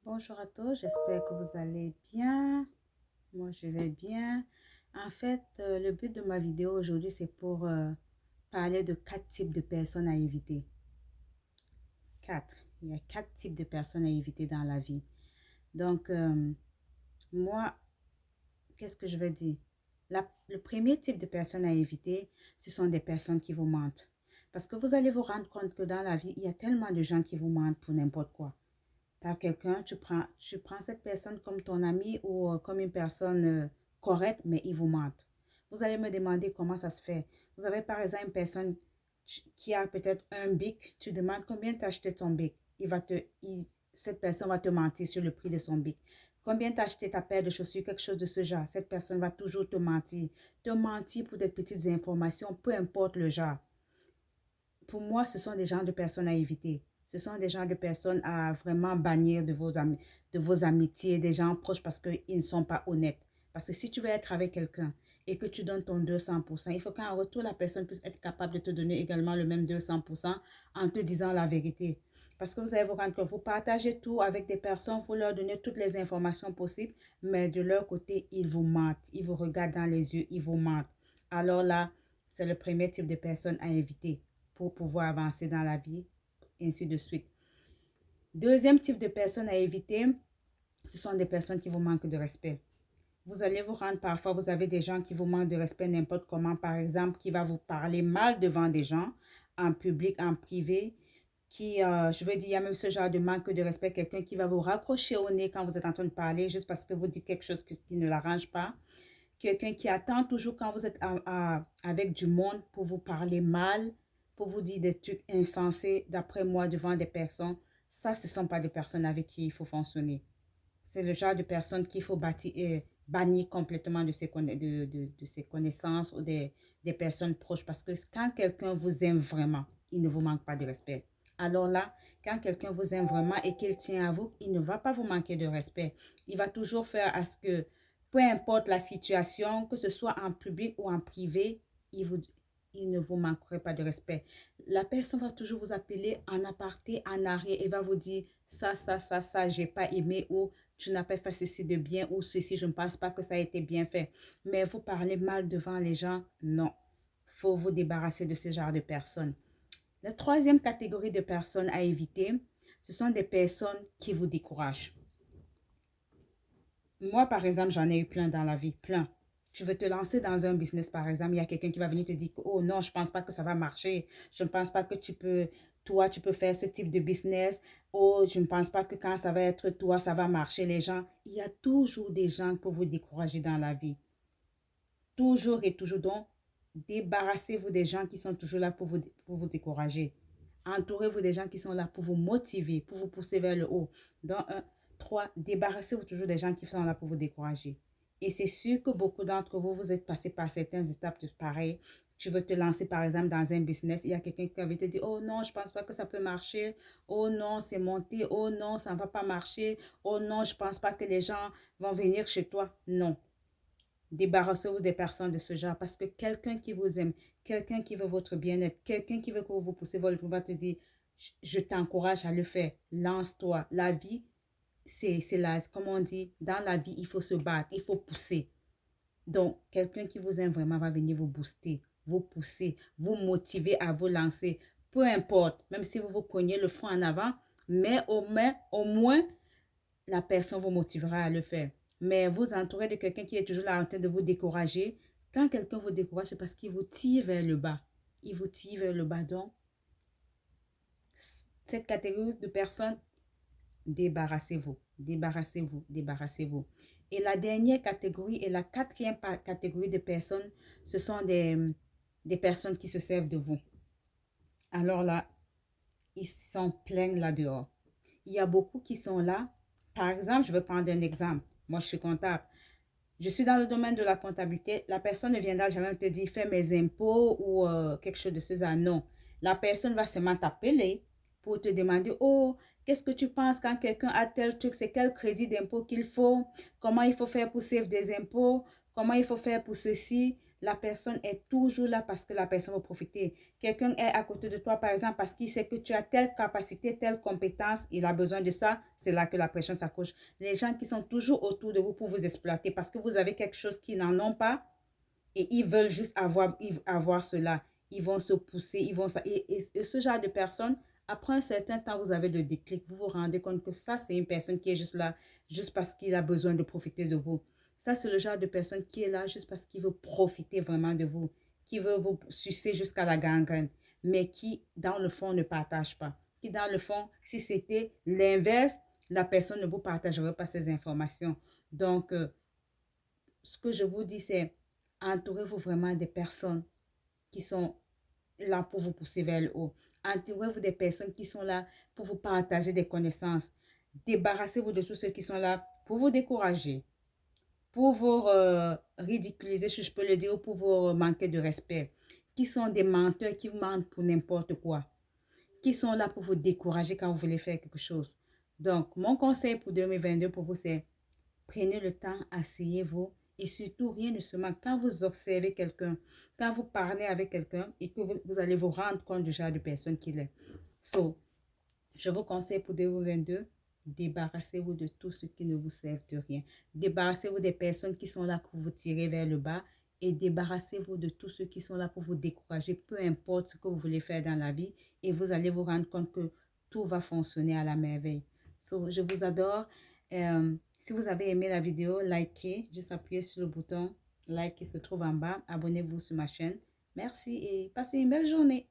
Bonjour à tous, j'espère que vous allez bien. Moi, je vais bien. En fait, le but de ma vidéo aujourd'hui, c'est pour parler de 4 types de personnes à éviter. Quatre. Il y a 4 types de personnes à éviter dans la vie. Donc, moi, qu'est-ce que je vais dire? Le premier type de personnes à éviter, ce sont des personnes qui vous mentent. Parce que vous allez vous rendre compte que dans la vie, il y a tellement de gens qui vous mentent pour n'importe quoi. Tu as quelqu'un, tu prends cette personne comme ton ami ou comme une personne correcte, mais il vous ment. Vous allez me demander comment ça se fait. Vous avez par exemple une personne qui a peut-être un bic, tu demandes combien tu as acheté ton bic. Cette personne va te mentir sur le prix de son bic. Combien tu as acheté ta paire de chaussures, quelque chose de ce genre. Cette personne va toujours te mentir. Te mentir pour des petites informations, peu importe le genre. Pour moi, ce sont des genres de personnes à éviter. Ce sont des genres de personnes à vraiment bannir de vos amitiés, des gens proches parce qu'ils ne sont pas honnêtes. Parce que si tu veux être avec quelqu'un et que tu donnes ton 200%, il faut qu'en retour, la personne puisse être capable de te donner également le même 200% en te disant la vérité. Parce que vous allez vous rendre compte, vous partagez tout avec des personnes, vous leur donnez toutes les informations possibles, mais de leur côté, ils vous mentent. Ils vous regardent dans les yeux, ils vous mentent. Alors là, c'est le premier type de personne à éviter pour pouvoir avancer dans la vie, et ainsi de suite. Deuxième type de personnes à éviter, ce sont des personnes qui vous manquent de respect. Vous allez vous rendre parfois, vous avez des gens qui vous manquent de respect n'importe comment, par exemple, qui va vous parler mal devant des gens, en public, en privé, je veux dire, il y a même ce genre de manque de respect, quelqu'un qui va vous raccrocher au nez quand vous êtes en train de parler, juste parce que vous dites quelque chose qui ne l'arrange pas. Quelqu'un qui attend toujours quand vous êtes avec du monde pour vous parler mal, pour vous dire des trucs insensés, d'après moi, devant des personnes. Ça, ce ne sont pas des personnes avec qui il faut fonctionner. C'est le genre de personnes qu'il faut bannir complètement de ses connaissances ou des personnes proches. Parce que quand quelqu'un vous aime vraiment, il ne vous manque pas de respect. Alors là, quand quelqu'un vous aime vraiment et qu'il tient à vous, il ne va pas vous manquer de respect. Il va toujours faire à ce que, peu importe la situation, que ce soit en public ou en privé, il ne vous manquerait pas de respect. La personne va toujours vous appeler en aparté, en arrière et va vous dire ça, j'ai pas aimé ou tu n'as pas fait ceci de bien ou ceci, je ne pense pas que ça a été bien fait. Mais vous parlez mal devant les gens, non. Il faut vous débarrasser de ce genre de personnes. La troisième catégorie de personnes à éviter, ce sont des personnes qui vous découragent. Moi, par exemple, j'en ai eu plein dans la vie, plein. Tu veux te lancer dans un business, par exemple, il y a quelqu'un qui va venir te dire, oh non, je ne pense pas que ça va marcher. Je ne pense pas que toi, tu peux faire ce type de business. Oh, je ne pense pas que quand ça va être toi, ça va marcher, les gens. Il y a toujours des gens pour vous décourager dans la vie. Toujours et toujours. Donc, débarrassez-vous des gens qui sont toujours là pour vous décourager. Entourez-vous des gens qui sont là pour vous motiver, pour vous pousser vers le haut. Donc, trois, débarrassez-vous toujours des gens qui sont là pour vous décourager. Et c'est sûr que beaucoup d'entre vous, vous êtes passé par certaines étapes de pareil. Tu veux te lancer, par exemple, dans un business. Il y a quelqu'un qui va te dire, oh non, je ne pense pas que ça peut marcher. Oh non, c'est monté. Oh non, ça ne va pas marcher. Oh non, je ne pense pas que les gens vont venir chez toi. Non. Débarrassez-vous des personnes de ce genre parce que quelqu'un qui vous aime, quelqu'un qui veut votre bien-être, quelqu'un qui veut que vous poussez votre va te dire, je t'encourage à le faire, lance-toi. La vie, c'est là, comme on dit, dans la vie, il faut se battre, il faut pousser. Donc, quelqu'un qui vous aime vraiment va venir vous booster, vous pousser, vous motiver à vous lancer. Peu importe, même si vous vous cognez le front en avant, mais au moins la personne vous motivera à le faire. Mais vous entourez de quelqu'un qui est toujours là en train de vous décourager. Quand quelqu'un vous décourage, c'est parce qu'il vous tire vers le bas. Il vous tire vers le bas. Donc, cette catégorie de personnes, débarrassez-vous, débarrassez-vous, débarrassez-vous. Et la dernière catégorie et la quatrième catégorie de personnes, ce sont des personnes qui se servent de vous. Alors là, ils sont pleins là-dehors. Il y a beaucoup qui sont là. Par exemple, je vais prendre un exemple. Moi, je suis comptable. Je suis dans le domaine de la comptabilité. La personne ne viendra jamais te dire fais mes impôts ou quelque chose de ce genre. Non. La personne va seulement t'appeler pour te demander oh, qu'est-ce que tu penses quand quelqu'un a tel truc, c'est quel crédit d'impôt qu'il faut, comment il faut faire pour sauver des impôts, comment il faut faire pour ceci. la personne est toujours là parce que la personne va profiter. Quelqu'un est à côté de toi, par exemple, parce qu'il sait que tu as telle capacité, telle compétence, il a besoin de ça, c'est là que la personne s'accroche. Les gens qui sont toujours autour de vous pour vous exploiter parce que vous avez quelque chose qu'ils n'en ont pas et ils veulent juste avoir cela. Ils vont se pousser, et ce genre de personnes, après un certain temps, vous avez le déclic. Vous vous rendez compte que ça, c'est une personne qui est juste là, juste parce qu'il a besoin de profiter de vous. Ça, c'est le genre de personne qui est là juste parce qu'il veut profiter vraiment de vous, qui veut vous sucer jusqu'à la gangrène, mais qui, dans le fond, ne partage pas. Qui, dans le fond, si c'était l'inverse, la personne ne vous partagerait pas ces informations. Donc, ce que je vous dis, c'est entourez-vous vraiment des personnes qui sont là pour vous pousser vers le haut. Entourez-vous des personnes qui sont là pour vous partager des connaissances. Débarrassez-vous de tous ceux qui sont là pour vous décourager, pour vous ridiculiser, si je peux le dire, ou pour vous manquer de respect. Qui sont des menteurs qui vous mentent pour n'importe quoi. Qui sont là pour vous décourager quand vous voulez faire quelque chose. Donc, mon conseil pour 2022 pour vous, c'est prenez le temps, asseyez-vous et surtout rien ne se manque. Quand vous observez quelqu'un, quand vous parlez avec quelqu'un et que vous allez vous rendre compte du genre de personne qu'il est. So, je vous conseille pour 2022, débarrassez-vous de tout ce qui ne vous sert de rien. Débarrassez-vous des personnes qui sont là pour vous tirer vers le bas et débarrassez-vous de tous ceux qui sont là pour vous décourager, peu importe ce que vous voulez faire dans la vie et vous allez vous rendre compte que tout va fonctionner à la merveille. So, je vous adore. Si vous avez aimé la vidéo, likez, juste appuyez sur le bouton like qui se trouve en bas. Abonnez-vous sur ma chaîne. Merci et passez une belle journée.